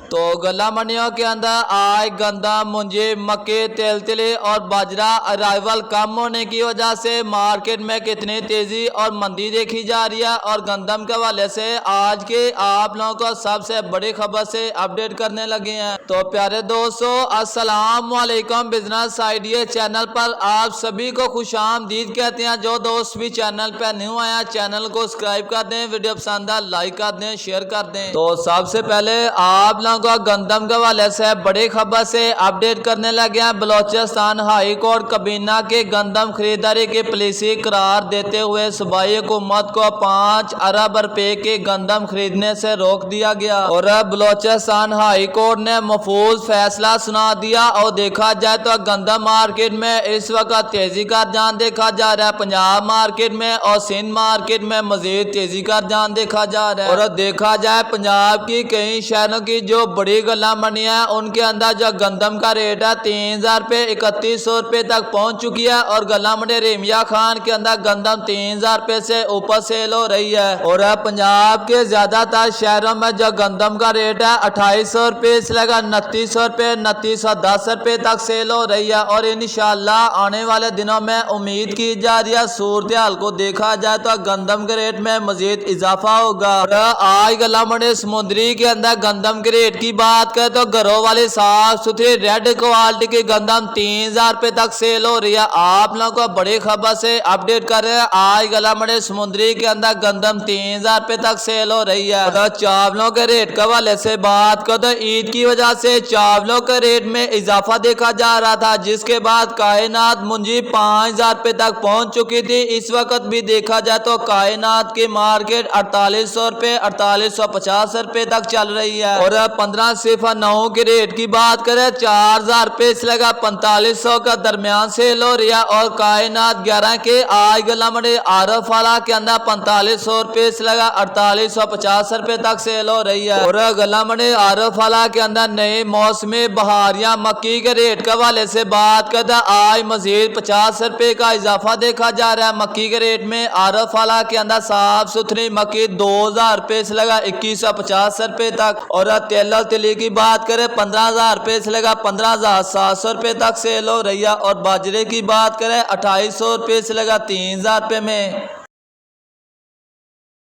तो गला मंडियों के अंदर आज गंदम, मुंजी, मक्के, तेल और बाजरा अराइवल कम होने की वजह से मार्केट में कितनी तेजी और मंदी देखी जा रही है। और गंदम के हवाले से आज के आप लोगों को सबसे बड़ी खबर से अपडेट करने लगे हैं। तो प्यारे दोस्तों, अस्सलाम वालेकुम। बिजनेस आइडिया चैनल पर आप सभी को खुशामदीद कहते हैं। जो दोस्त भी चैनल पर न्यू आया, चैनल को सब्सक्राइब कर दें, वीडियो पसंद है लाइक कर दें, शेयर कर दें। तो सबसे पहले आप लोगों को गंदम के हवाले से बड़ी खबर से अपडेट करने लगे हैं। बलोचिस्तान हाई कोर्ट कबीना के गंदम खरीदारी की पॉलिसी करार देते हुए सूबाई हुकूमत को 5 अरब रुपए के गंदम खरीदने से रोक दिया गया। और बलोचिस्तान हाई कोर्ट ने महफूज फैसला सुना दिया। और देखा जाए तो गंदम मार्केट में इस वक्त तेजी का रुझान देखा जा रहा है। पंजाब मार्केट में और सिंध मार्केट में मजीद तेजी का रुझान देखा जा रहा है। और देखा जाए पंजाब की कई शहरों की जो बड़ी गला मंडियां है, उनके अंदर जो गंदम का रेट है 3000 रुपए 3100 रुपए तक पहुंच चुकी है। और गला मंडी रेमिया खान के अंदर गंदम 3000 रुपए से ऊपर सेल हो रही है। और पंजाब के ज्यादातर शहरों में जो गंदम का रेट है 2800 रुपए से लेकर 2900 रुपए 2910 रुपए तक सेल हो रही है। और इंशाल्लाह आने वाले दिनों में उम्मीद की जा रही है सूरत हाल को देखा जाए तो गंदम के रेट में मजीद इजाफा होगा। और आज गला मंडी समुद्री के अंदर गंदम के रेट की बात करें तो घरों वाली साफ सुथरी रेड क्वालिटी की गंदम 3000 रुपए तक सेल हो रही है। आप लोगों को बड़ी खबर से अपडेट कर रहे हैं। आज गला मंडी समुद्री के अंदर गंदम 3000 रुपए तक सेल हो रही है। तो चावलों के रेट के हवाले से बात करें तो ईद की वजह से चावलों के रेट में इजाफा देखा जा रहा था, जिसके बाद कायनात मुंजी 5000 रुपए तक पहुंच चुकी थी। इस वक्त भी देखा जाए तो कायनात की मार्केट 4800 रुपए 4850 रुपए तक चल रही है। और 1509 के रेट की बात करें 4000 रुपए से लगा 4500 का दरमियान सेल हो रही है। और कायनात 11 के आज गला मंडी आरफ वाला के अंदर 4500 रुपए से लगा 4850 रुपए तक सेल हो रही है। और गला मंडी आरफ वाला के अंदर नए मौसमी बहारिया मक्की के रेट के हवाले से बात करते आज मजीद 50 रुपए का इजाफा देखा जा रहा है। मक्की के रेट में आरफ वाला के अंदर साफ सुथरी मक्की 2000 रुपए से लगा 2150 रुपए तक। और तेल तिली की बात करें 15000 रुपए से लगा 15700 रुपए तक सेल हो रही है। और बाजरे की बात करें 2800 रुपए से लगा 3000 रुपए में।